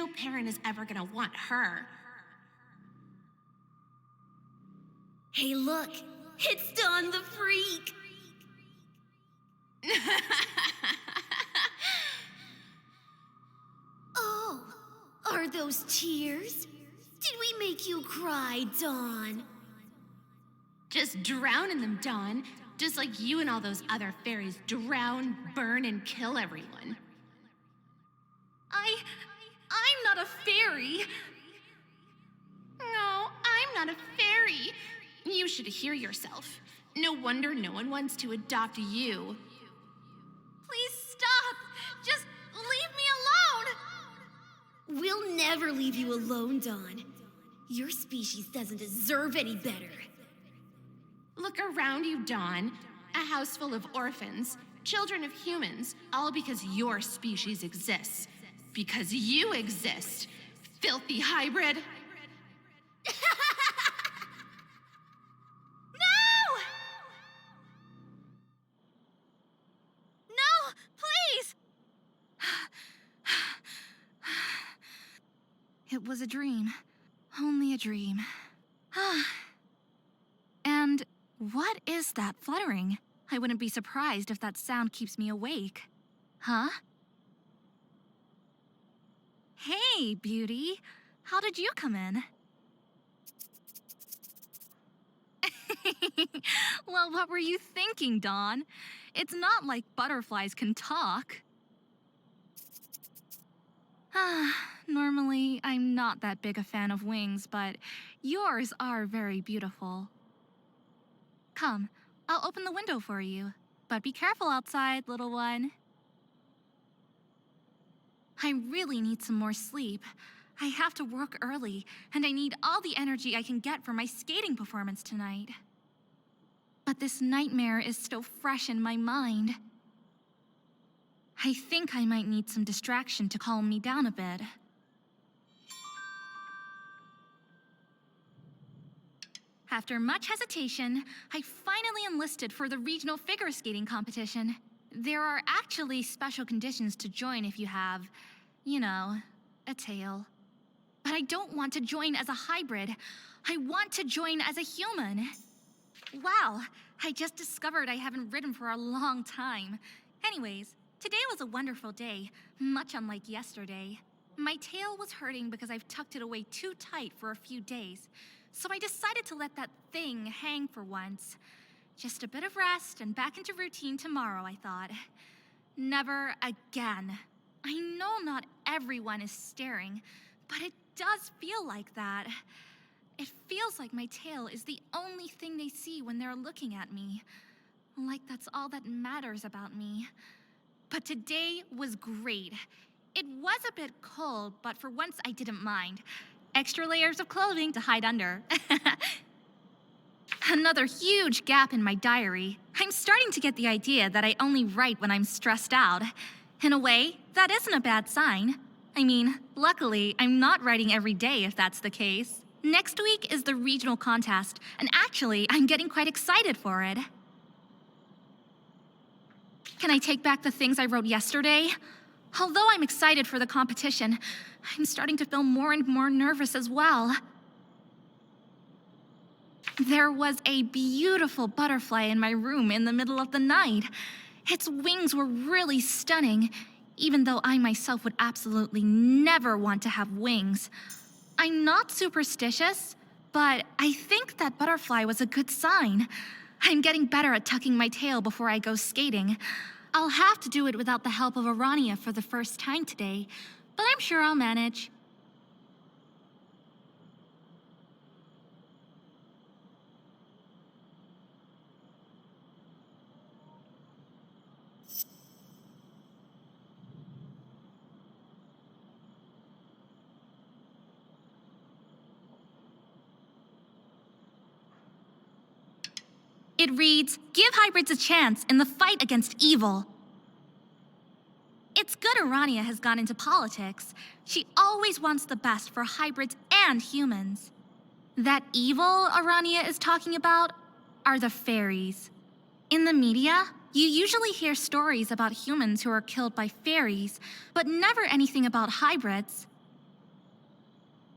no parent is ever gonna want her. Hey, look! It's Dawn the Freak! Oh, are those tears? Did we make you cry, Dawn? Just drown in them, Dawn. Just like you and all those other fairies drown, burn, and kill everyone. I'm not a fairy. No, I'm not a fairy. You should hear yourself. No wonder no one wants to adopt you. Please stop. Just leave me alone. We'll never leave you alone, Dawn. Your species doesn't deserve any better. Look around you, Dawn. A house full of orphans, children of humans, all because your species exists. Because you exist, filthy hybrid. No, please. It was a dream. Only a dream. And what is that fluttering? I wouldn't be surprised if that sound keeps me awake. Huh? Hey, beauty. How did you come in? Well, what were you thinking, Dawn? It's not like butterflies can talk. Normally, I'm not that big a fan of wings, but yours are very beautiful. Come, I'll open the window for you. But be careful outside, little one. I really need some more sleep. I have to work early, and I need all the energy I can get for my skating performance tonight. But this nightmare is still fresh in my mind. I think I might need some distraction to calm me down a bit. After much hesitation, I finally enlisted for the regional figure skating competition. There are actually special conditions to join if you have, you know, a tail. But I don't want to join as a hybrid. I want to join as a human. Wow, I just discovered I haven't ridden for a long time. Anyways, today was a wonderful day, much unlike yesterday. My tail was hurting because I've tucked it away too tight for a few days, so I decided to let that thing hang for once. Just a bit of rest and back into routine tomorrow, I thought. Never again. I know not everyone is staring, but it does feel like that. It feels like my tail is the only thing they see when they're looking at me. Like that's all that matters about me. But today was great. It was a bit cold, but for once I didn't mind. Extra layers of clothing to hide under. Another huge gap in my diary. I'm starting to get the idea that I only write when I'm stressed out. In a way, that isn't a bad sign. I mean, luckily, I'm not writing every day if that's the case. Next week is the regional contest, and actually, I'm getting quite excited for it. Can I take back the things I wrote yesterday? Although I'm excited for the competition, I'm starting to feel more and more nervous as well. There was a beautiful butterfly in my room in the middle of the night. Its wings were really stunning, even though I myself would absolutely never want to have wings. I'm not superstitious, but I think that butterfly was a good sign. I'm getting better at tucking my tail before I go skating. I'll have to do it without the help of Arania for the first time today, but I'm sure I'll manage. It reads, "Give hybrids a chance in the fight against evil." It's good Arania has gone into politics. She always wants the best for hybrids and humans. That evil Arania is talking about are the faeries. In the media, you usually hear stories about humans who are killed by faeries, but never anything about hybrids.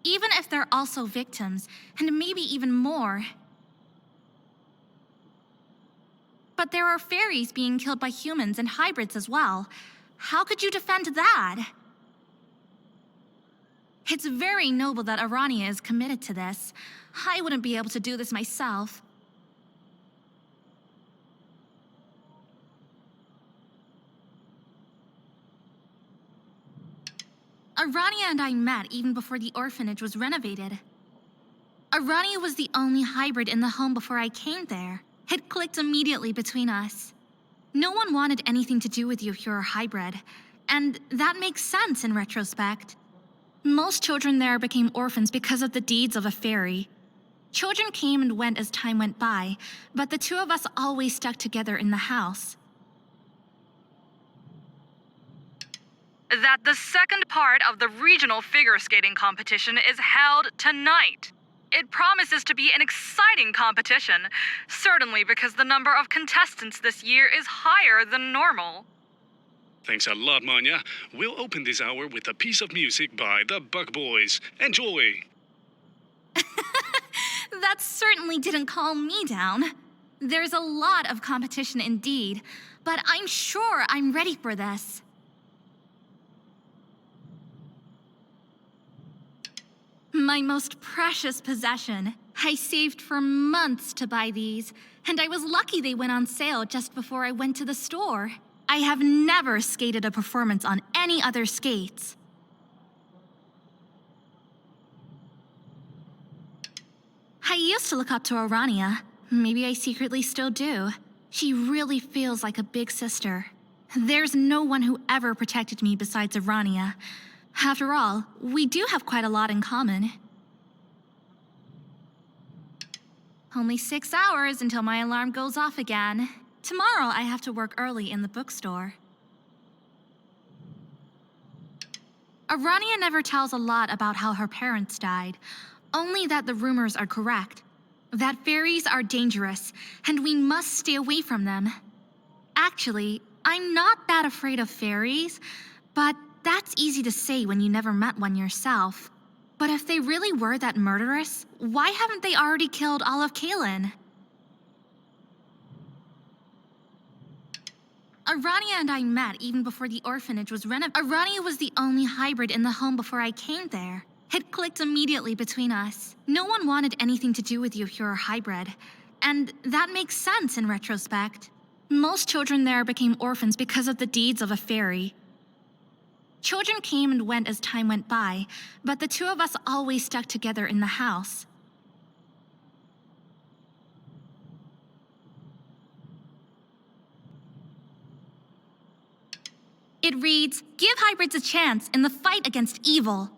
even if they're also victims, and maybe even more. But there are faeries being killed by humans and hybrids as well. How could you defend that? It's very noble that Arania is committed to this. I wouldn't be able to do this myself. Arania and I met even before the orphanage was renovated. Arania was the only hybrid in the home before I came there. It clicked immediately between us. No one wanted anything to do with you if you're a hybrid, and that makes sense in retrospect. Most children there became orphans because of the deeds of a faerie. Children came and went as time went by, but the two of us always stuck together in the house. That the second part of the regional figure skating competition is held tonight. It promises to be an exciting competition, certainly because the number of contestants this year is higher than normal. Thanks a lot, Manya. We'll open this hour with a piece of music by the Bug Boys. Enjoy! That certainly didn't calm me down. There's a lot of competition indeed, but I'm sure I'm ready for this. My most precious possession. I saved for months to buy these, and I was lucky they went on sale just before I went to the store. I have never skated a performance on any other skates. I used to look up to Arania. Maybe I secretly still do. She really feels like a big sister. There's no one who ever protected me besides Arania. After all, we do have quite a lot in common. Only 6 hours until my alarm goes off again. Tomorrow I have to work early in the bookstore. Arania never tells a lot about how her parents died, only that the rumors are correct. That faeries are dangerous, and we must stay away from them. Actually, I'm not that afraid of faeries, but that's easy to say when you never met one yourself. But if they really were that murderous, why haven't they already killed all of Kaelin? Arania and I met even before the orphanage was renovated. Arania was the only hybrid in the home before I came there. It clicked immediately between us. No one wanted anything to do with you if you're a hybrid, and that makes sense in retrospect. Most children there became orphans because of the deeds of a faerie. Children came and went as time went by, but the two of us always stuck together in the house. It reads, "Give hybrids a chance in the fight against evil."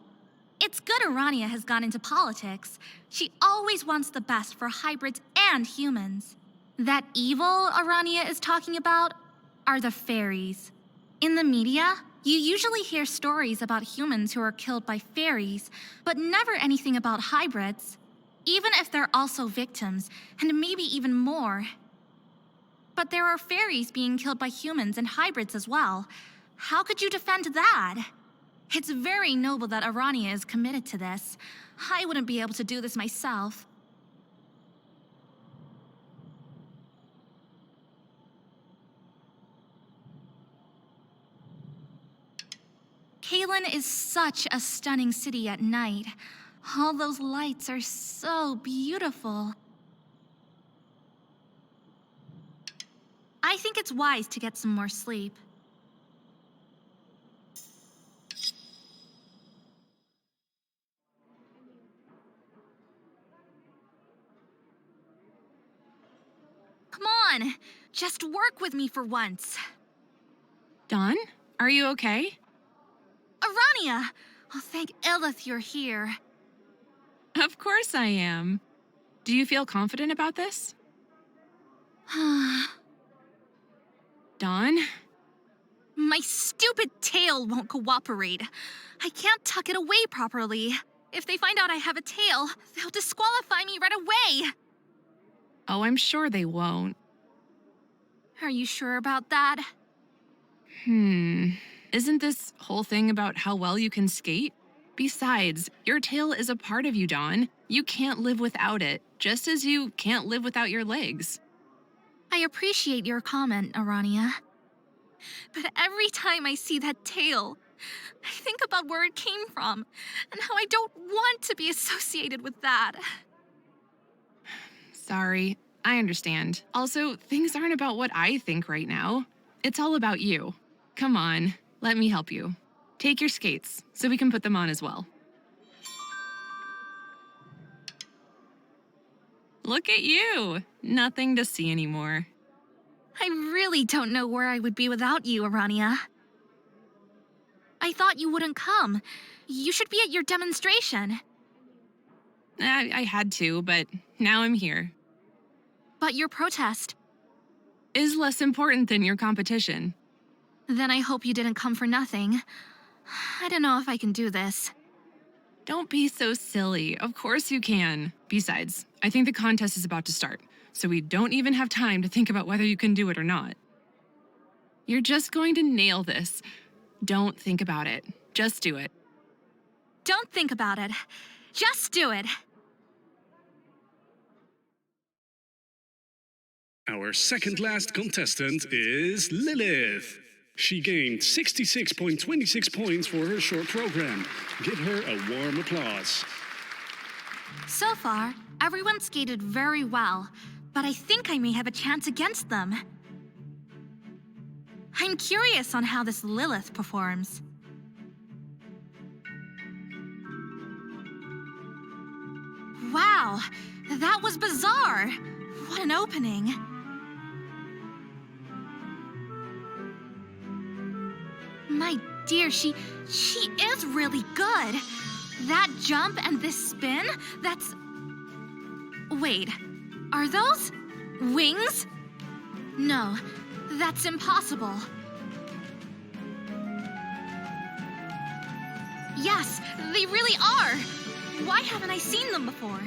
It's good Arania has gone into politics. She always wants the best for hybrids and humans. That evil Arania is talking about are the faeries. In the media, you usually hear stories about humans who are killed by faeries, but never anything about hybrids, even if they're also victims, and maybe even more. But there are faeries being killed by humans and hybrids as well. How could you defend that? It's very noble that Arania is committed to this. I wouldn't be able to do this myself. Kaelin is such a stunning city at night. All those lights are so beautiful. I think it's wise to get some more sleep. Come on, just work with me for once. Dawn, are you okay? Arania! Oh, thank Illith you're here. Of course I am. Do you feel confident about this? Dawn? My stupid tail won't cooperate. I can't tuck it away properly. If they find out I have a tail, they'll disqualify me right away. Oh, I'm sure they won't. Are you sure about that? Isn't this whole thing about how well you can skate? Besides, your tail is a part of you, Dawn. You can't live without it, just as you can't live without your legs. I appreciate your comment, Arania. But every time I see that tail, I think about where it came from and how I don't want to be associated with that. Sorry, I understand. Also, things aren't about what I think right now. It's all about you. Come on, let me help you. Take your skates, so we can put them on as well. Look at you! Nothing to see anymore. I really don't know where I would be without you, Arania. I thought you wouldn't come. You should be at your demonstration. I had to, but now I'm here. But your protest. Is less important than your competition. Then I hope you didn't come for nothing. I don't know if I can do this. Don't be so silly. Of course you can. Besides, I think the contest is about to start, so we don't even have time to think about whether you can do it or not. You're just going to nail this. Don't think about it. Just do it. Don't think about it. Just do it. Our second last contestant is Lilith. She gained 66.26 points for her short program. Give her a warm applause. So far, everyone skated very well, but I think I may have a chance against them. I'm curious on how this Lilith performs. Wow, that was bizarre. What an opening. My dear, she is really good. That jump and this spin, that's... Wait, are those wings? No, that's impossible. Yes, they really are. Why haven't I seen them before?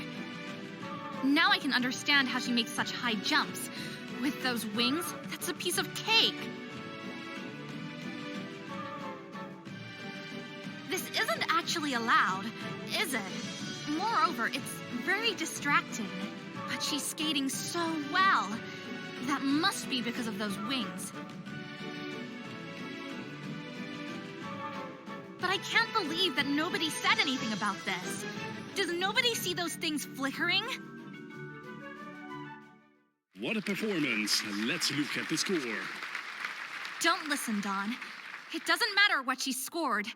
Now I can understand how she makes such high jumps. With those wings, that's a piece of cake. This isn't actually allowed, is it? Moreover, it's very distracting. But she's skating so well. That must be because of those wings. But I can't believe that nobody said anything about this. Does nobody see those things flickering? What a performance. Let's look at the score. Don't listen, Dawn. It doesn't matter what she scored.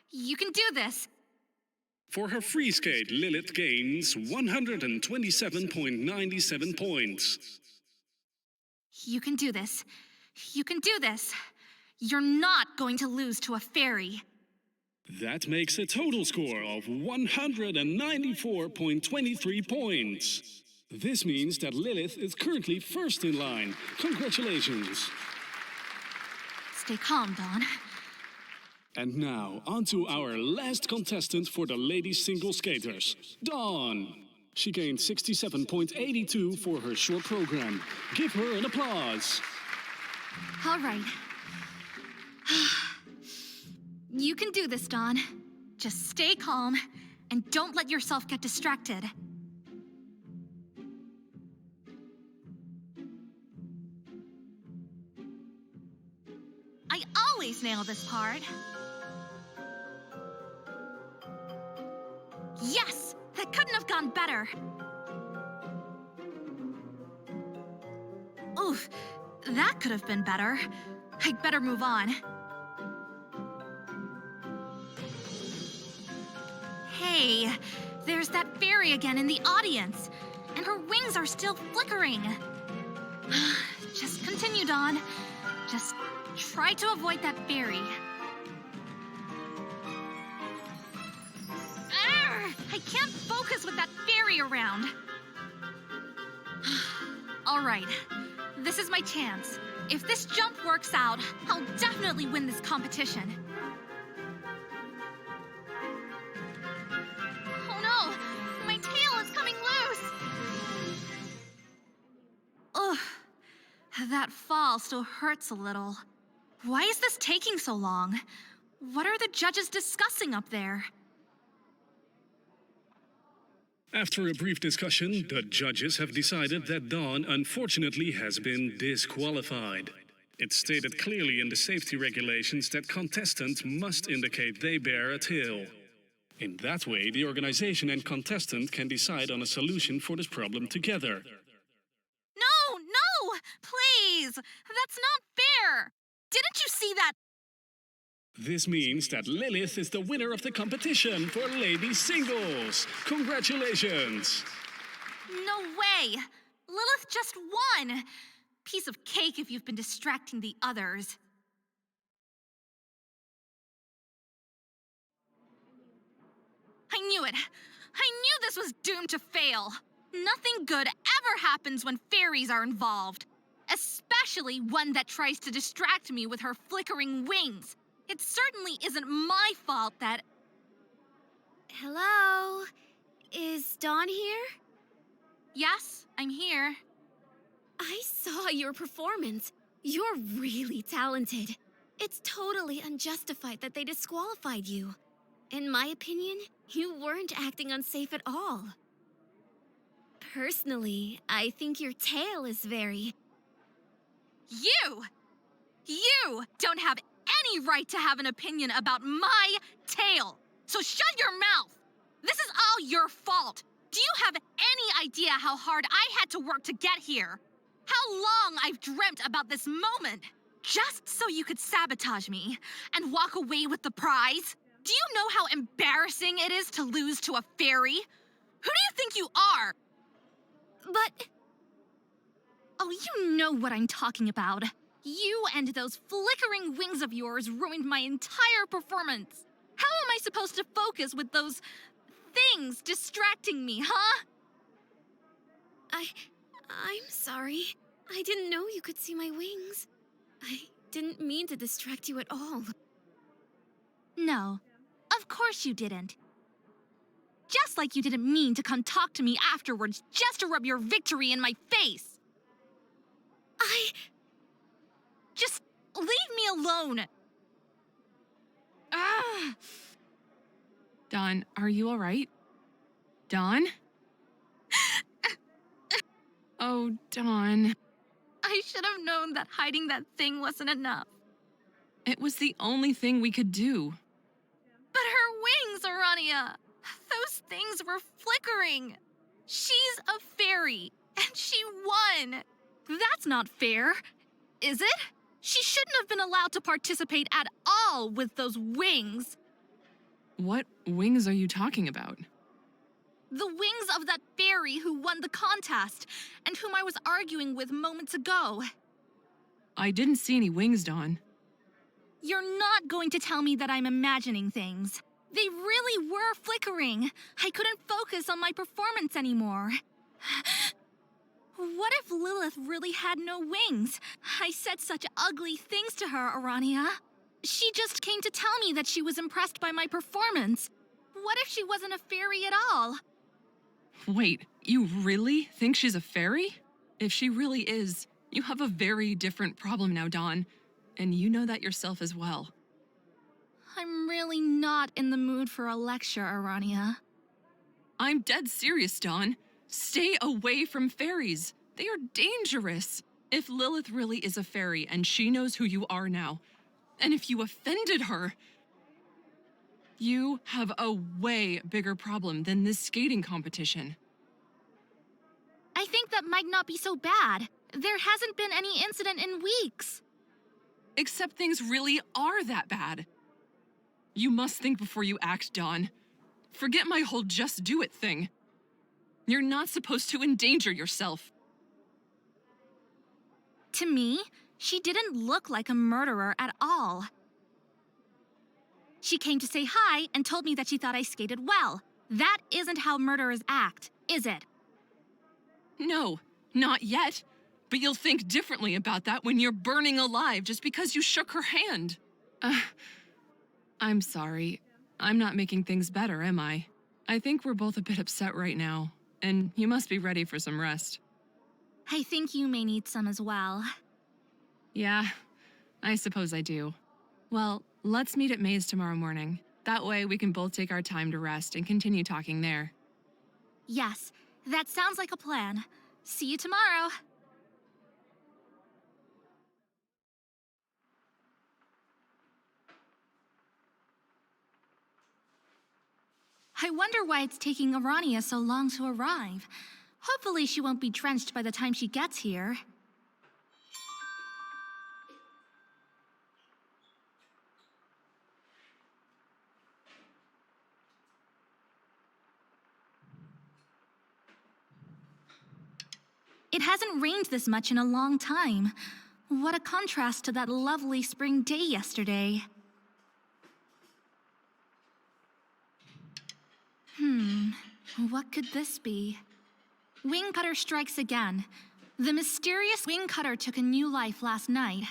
You can do this. For her free skate, Lilith gains 127.97 points. You can do this. You can do this. You're not going to lose to a fairy. That makes a total score of 194.23 points. This means that Lilith is currently first in line. Congratulations. Stay calm, Dawn. And now, on to our last contestant for the ladies single skaters, Dawn. She gained 67.82 for her short program. Give her an applause. All right. You can do this, Dawn. Just stay calm and don't let yourself get distracted. I always nail this part. Yes! That couldn't have gone better. Oof, that could have been better. I'd better move on. Hey, there's that fairy again in the audience, and her wings are still flickering. Just continue, Dawn. Just try to avoid that fairy. I can't focus with that fairy around. All right, this is my chance. If this jump works out, I'll definitely win this competition. Oh no, my tail is coming loose. Ugh, that fall still hurts a little. Why is this taking so long? What are the judges discussing up there? After a brief discussion, the judges have decided that Dawn unfortunately has been disqualified. It's stated clearly in the safety regulations that contestants must indicate they bear a tail. In that way, the organization and contestant can decide on a solution for this problem together. No, no! Please! That's not fair! Didn't you see that? This means that Lilith is the winner of the competition for ladies singles. Congratulations! No way! Lilith just won! Piece of cake if you've been distracting the others. I knew it! I knew this was doomed to fail! Nothing good ever happens when fairies are involved. Especially one that tries to distract me with her flickering wings. It certainly isn't my fault that... Hello? Is Dawn here? Yes, I'm here. I saw your performance. You're really talented. It's totally unjustified that they disqualified you. In my opinion, you weren't acting unsafe at all. Personally, I think your tail is very... You don't have any right to have an opinion about my tail. So shut your mouth. This is all your fault. Do you have any idea how hard I had to work to get here? How long I've dreamt about this moment? Just so you could sabotage me and walk away with the prize? Do you know how embarrassing it is to lose to a fairy? Who do you think you are? But... Oh, you know what I'm talking about. You and those flickering wings of yours ruined my entire performance. How am I supposed to focus with those things distracting me, huh? I'm sorry. I didn't know you could see my wings. I didn't mean to distract you at all. No, of course you didn't. Just like you didn't mean to come talk to me afterwards just to rub your victory in my face. Just leave me alone. Ah! Dawn, are you all right? Dawn? Oh, Dawn. I should have known that hiding that thing wasn't enough. It was the only thing we could do. But her wings, Arania! Those things were flickering. She's a fairy, and she won. That's not fair, is it? She shouldn't have been allowed to participate at all with those wings. What wings are you talking about? The wings of that fairy who won the contest, and whom I was arguing with moments ago. I didn't see any wings, Dawn. You're not going to tell me that I'm imagining things. They really were flickering. I couldn't focus on my performance anymore. What if Lilith really had no wings? I said such ugly things to her, Arania. She just came to tell me that she was impressed by my performance. What if she wasn't a fairy at all? Wait, you really think she's a fairy? If she really is, you have a very different problem now, Dawn. And you know that yourself as well. I'm really not in the mood for a lecture, Arania. I'm dead serious, Dawn. Stay away from fairies. They are dangerous. If Lilith really is a fairy and she knows who you are now, and if you offended her, you have a way bigger problem than this skating competition. I think that might not be so bad. There hasn't been any incident in weeks. Except things really are that bad. You must think before you act, Dawn. Forget my whole just do it thing. You're not supposed to endanger yourself. To me, she didn't look like a murderer at all. She came to say hi and told me that she thought I skated well. That isn't how murderers act, is it? No, not yet. But you'll think differently about that when you're burning alive just because you shook her hand. I'm sorry. I'm not making things better, am I? I think we're both a bit upset right now, and you must be ready for some rest. I think you may need some as well. Yeah, I suppose I do. Well, let's meet at Maze tomorrow morning. That way we can both take our time to rest and continue talking there. Yes, that sounds like a plan. See you tomorrow. I wonder why it's taking Arania so long to arrive. Hopefully she won't be drenched by the time she gets here. It hasn't rained this much in a long time. What a contrast to that lovely spring day yesterday. What could this be? Wing Cutter strikes again. The mysterious Wing Cutter took a new life last night.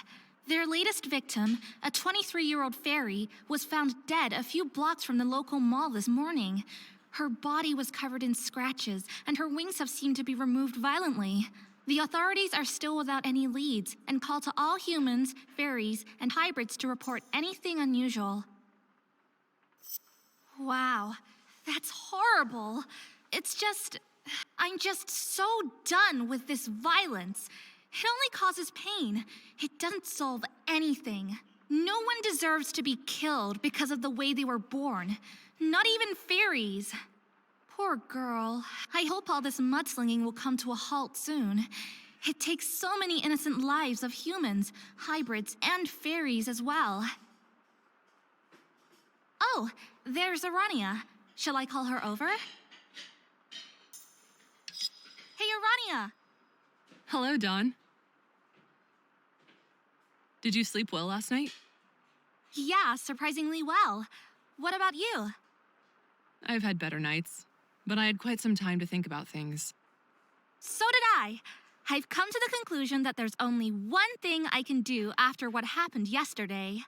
Their latest victim, a 23-year-old faerie, was found dead a few blocks from the local mall this morning. Her body was covered in scratches, and her wings have seemed to be removed violently. The authorities are still without any leads, and call to all humans, fairies, and hybrids to report anything unusual. Wow, that's horrible. I'm just so done with this violence. It only causes pain. It doesn't solve anything. No one deserves to be killed because of the way they were born. Not even fairies. Poor girl. I hope all this mudslinging will come to a halt soon. It takes so many innocent lives of humans, hybrids, and fairies as well. Oh, there's Arania. Shall I call her over? Hey, Arania! Hello, Dawn. Did you sleep well last night? Yeah, surprisingly well. What about you? I've had better nights, but I had quite some time to think about things. So did I. I've come to the conclusion that there's only one thing I can do after what happened yesterday.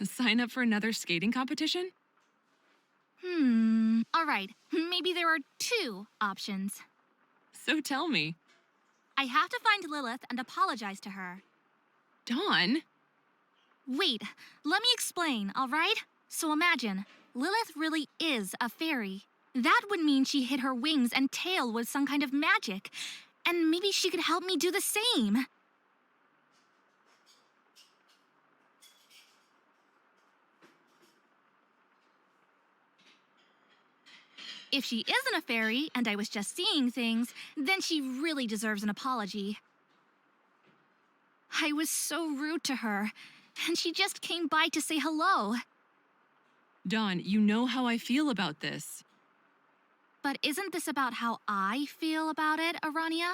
Sign up for another skating competition? All right, maybe there are two options. So tell me. I have to find Lilith and apologize to her. Dawn? Wait, let me explain, all right? So imagine, Lilith really is a fairy. That would mean she hid her wings and tail with some kind of magic. And maybe she could help me do the same. If she isn't a fairy and I was just seeing things, then she really deserves an apology. I was so rude to her, and she just came by to say hello. Dawn, you know how I feel about this. But isn't this about how I feel about it, Arania?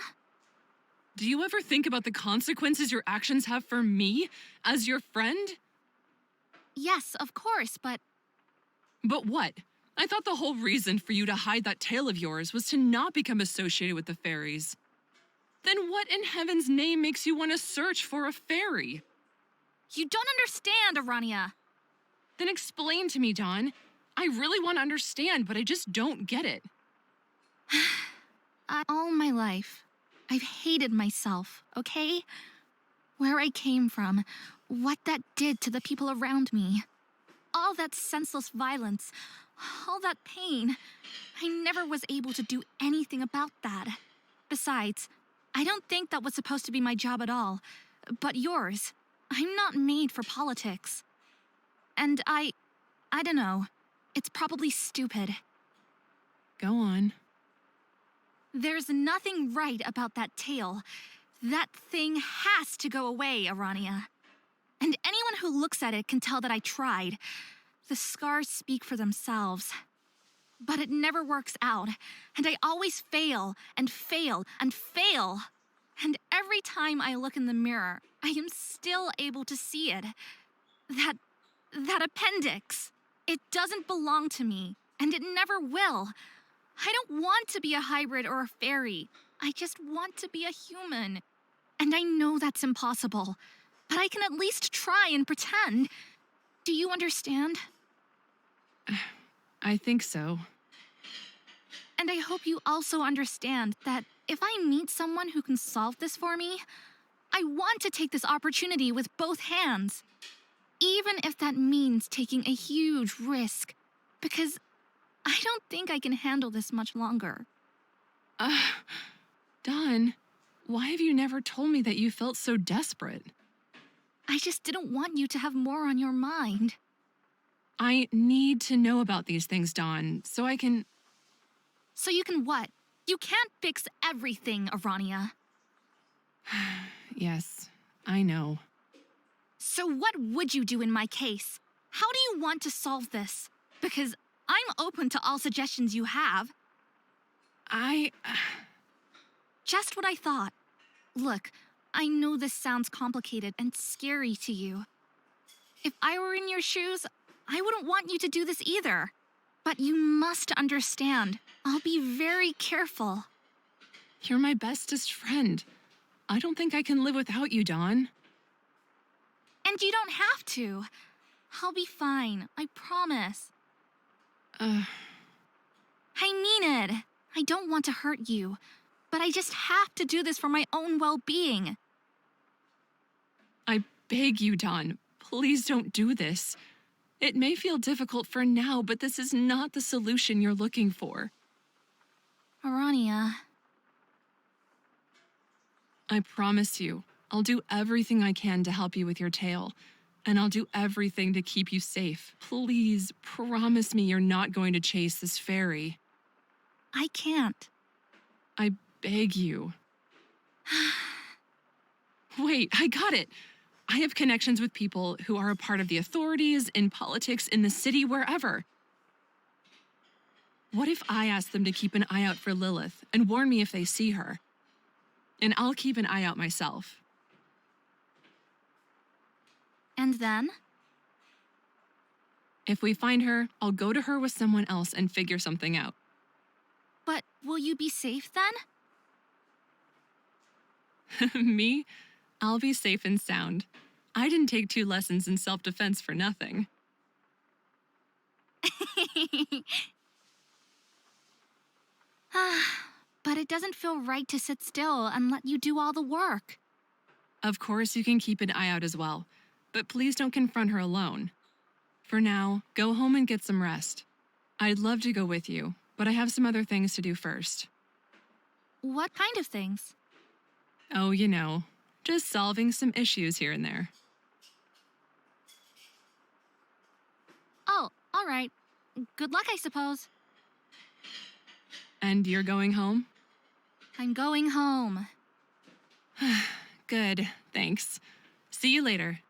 Do you ever think about the consequences your actions have for me as your friend? Yes, of course, but... But what? I thought the whole reason for you to hide that tail of yours was to not become associated with the fairies. Then what in heaven's name makes you want to search for a fairy? You don't understand, Arania. Then explain to me, Dawn. I really want to understand, but I just don't get it. All my life, I've hated myself, okay? Where I came from, what that did to the people around me. All that senseless violence, all that pain. I never was able to do anything about that. Besides, I don't think that was supposed to be my job at all. But yours. I'm not made for politics. And I don't know. It's probably stupid. Go on. There's nothing right about that tail. That thing has to go away, Arania. And anyone who looks at it can tell that I tried. The scars speak for themselves. But it never works out, and I always fail, and fail, and fail. And every time I look in the mirror, I am still able to see it. That appendix. It doesn't belong to me, and it never will. I don't want to be a hybrid or a fairy. I just want to be a human. And I know that's impossible, but I can at least try and pretend. Do you understand? I think so. And I hope you also understand that if I meet someone who can solve this for me, I want to take this opportunity with both hands. Even if that means taking a huge risk. Because I don't think I can handle this much longer. Dawn, why have you never told me that you felt so desperate? I just didn't want you to have more on your mind. I need to know about these things, Dawn, so I can... So you can what? You can't fix everything, Arania. Yes, I know. So what would you do in my case? How do you want to solve this? Because I'm open to all suggestions you have. Just what I thought. Look, I know this sounds complicated and scary to you. If I were in your shoes, I wouldn't want you to do this either. But you must understand, I'll be very careful. You're my bestest friend. I don't think I can live without you, Dawn. And you don't have to. I'll be fine, I promise. I mean it. I don't want to hurt you, but I just have to do this for my own well-being. I beg you, Dawn, please don't do this. It may feel difficult for now, but this is not the solution you're looking for. Arania. I promise you, I'll do everything I can to help you with your tale. And I'll do everything to keep you safe. Please, promise me you're not going to chase this faerie. I can't. I beg you. Wait, I got it. I have connections with people who are a part of the authorities, in politics, in the city, wherever. What if I ask them to keep an eye out for Lilith and warn me if they see her? And I'll keep an eye out myself. And then? If we find her, I'll go to her with someone else and figure something out. But will you be safe then? Me? I'll be safe and sound. I didn't take 2 lessons in self-defense for nothing. But it doesn't feel right to sit still and let you do all the work. Of course, you can keep an eye out as well, but please don't confront her alone. For now, go home and get some rest. I'd love to go with you, but I have some other things to do first. What kind of things? Oh, you know, just solving some issues here and there. Oh, all right. Good luck, I suppose. And you're going home? I'm going home. Good, thanks. See you later.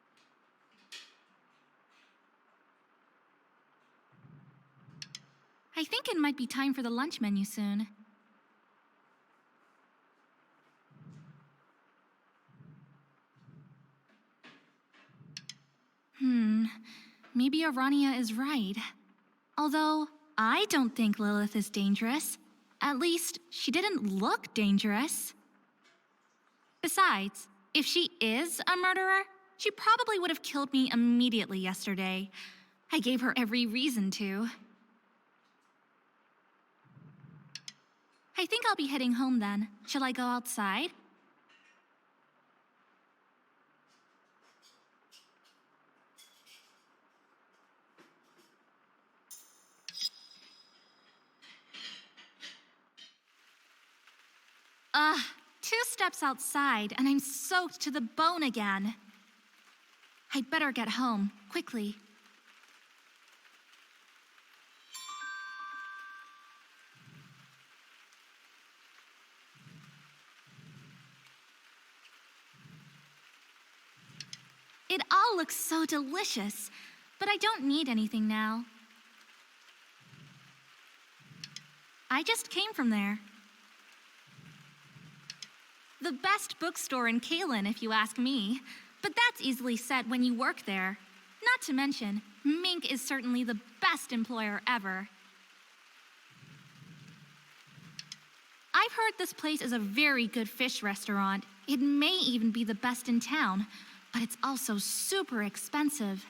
I think it might be time for the lunch menu soon. Maybe Arania is right. Although, I don't think Lilith is dangerous. At least, she didn't look dangerous. Besides, if she is a murderer, she probably would have killed me immediately yesterday. I gave her every reason to. I think I'll be heading home then. Shall I go outside? Ugh, 2 steps outside and I'm soaked to the bone again. I'd better get home, quickly. It all looks so delicious, but I don't need anything now. I just came from there. The best bookstore in Kalen, if you ask me. But that's easily said when you work there. Not to mention, Mink is certainly the best employer ever. I've heard this place is a very good fish restaurant. It may even be the best in town, but it's also super expensive.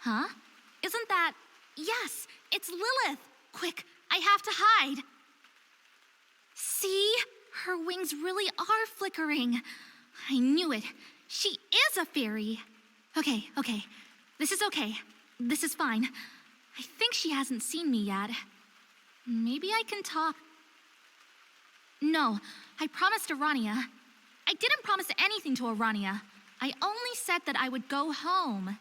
Huh? Isn't that... Yes, it's Lilith! Quick, I have to hide! See? Her wings really are flickering. I knew it. She is a faerie. Okay. This is okay. This is fine. I think she hasn't seen me yet. Maybe I can talk. No, I promised Arania. I didn't promise anything to Arania. I only said that I would go home.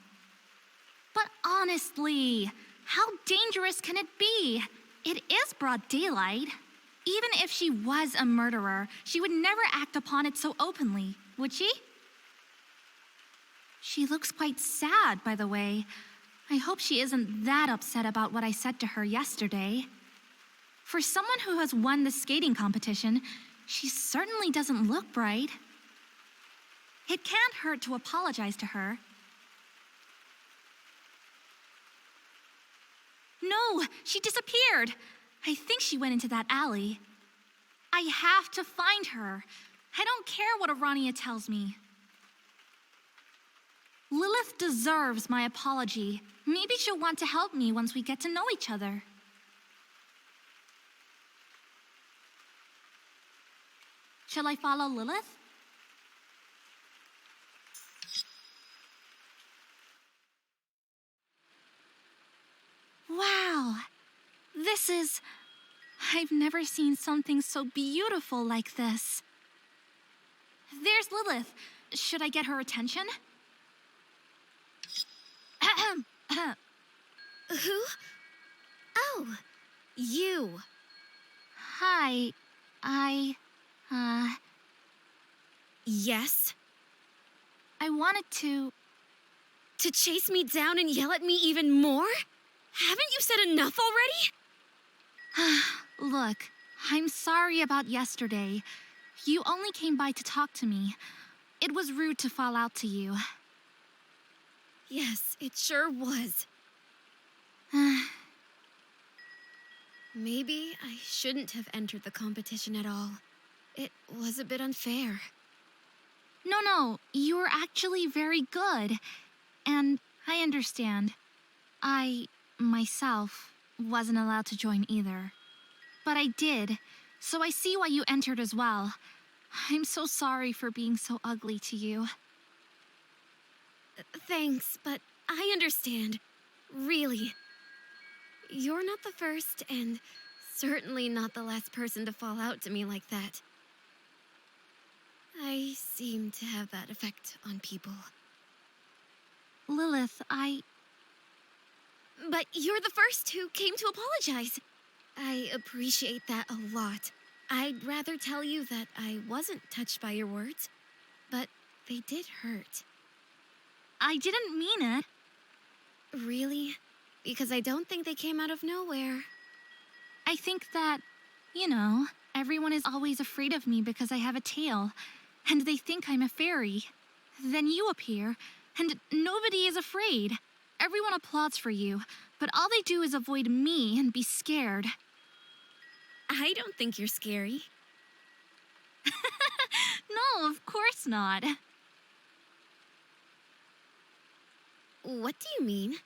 But honestly, how dangerous can it be? It is broad daylight. Even if she was a murderer, she would never act upon it so openly, would she? She looks quite sad, by the way. I hope she isn't that upset about what I said to her yesterday. For someone who has won the skating competition, she certainly doesn't look bright. It can't hurt to apologize to her. No, she disappeared. I think she went into that alley. I have to find her. I don't care what Arania tells me. Lilith deserves my apology. Maybe she'll want to help me once we get to know each other. Shall I follow Lilith? Wow, I've never seen something so beautiful like this. There's Lilith. Should I get her attention? Who? Oh, you. Hi, Yes? I wanted to... To chase me down and yell at me even more? Haven't you said enough already? Look, I'm sorry about yesterday. You only came by to talk to me. It was rude to fall out to you. Yes, it sure was. Maybe I shouldn't have entered the competition at all. It was a bit unfair. No, you were actually very good. And I understand. I, myself, wasn't allowed to join either. But I did, so I see why you entered as well. I'm so sorry for being so ugly to you. Thanks, but I understand. Really. You're not the first, and certainly not the last person to fall out to me like that. I seem to have that effect on people. Lilith, But you're the first who came to apologize. I appreciate that a lot. I'd rather tell you that I wasn't touched by your words, but they did hurt. I didn't mean it. Really? Because I don't think they came out of nowhere. I think that, everyone is always afraid of me because I have a tail, and they think I'm a fairy. Then you appear, and nobody is afraid. Everyone applauds for you, but all they do is avoid me and be scared. I don't think you're scary. No, of course not. What do you mean?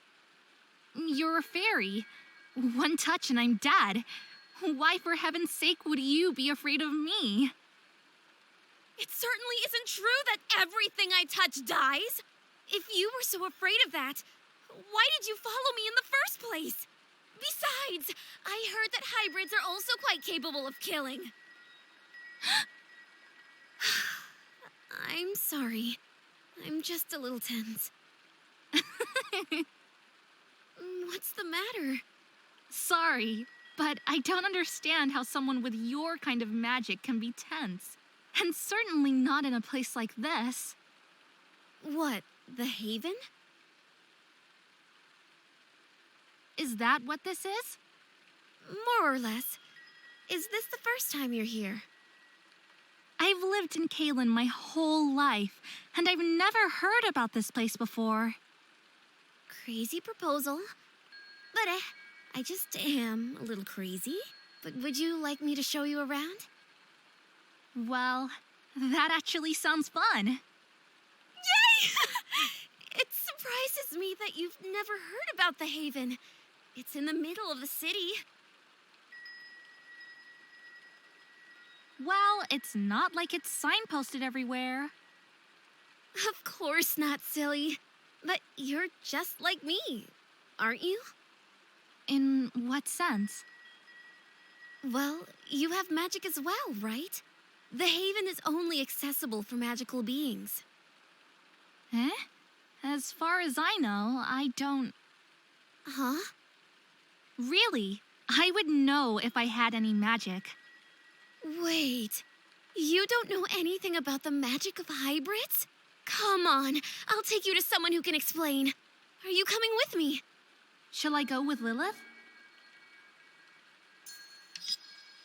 You're a fairy. One touch and I'm dead. Why, for heaven's sake, would you be afraid of me? It certainly isn't true that everything I touch dies. If you were so afraid of that, why did you follow me in the first place? Besides, I heard that hybrids are also quite capable of killing. I'm sorry. I'm just a little tense. What's the matter? Sorry, but I don't understand how someone with your kind of magic can be tense. And certainly not in a place like this. What, the Haven? Is that what this is? More or less. Is this the first time you're here? I've lived in Kalen my whole life, and I've never heard about this place before. Crazy proposal. But I just am a little crazy. But would you like me to show you around? Well, that actually sounds fun. Yay! It surprises me that you've never heard about the Haven. It's in the middle of the city. Well, it's not like it's signposted everywhere. Of course not, silly. But you're just like me, aren't you? In what sense? Well, you have magic as well, right? The Haven is only accessible for magical beings. Eh? As far as I know, I don't... Huh? Really? I would know if I had any magic. Wait, you don't know anything about the magic of hybrids? Come on, I'll take you to someone who can explain. Are you coming with me? Shall I go with Lilith?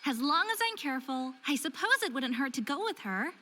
As long as I'm careful, I suppose it wouldn't hurt to go with her.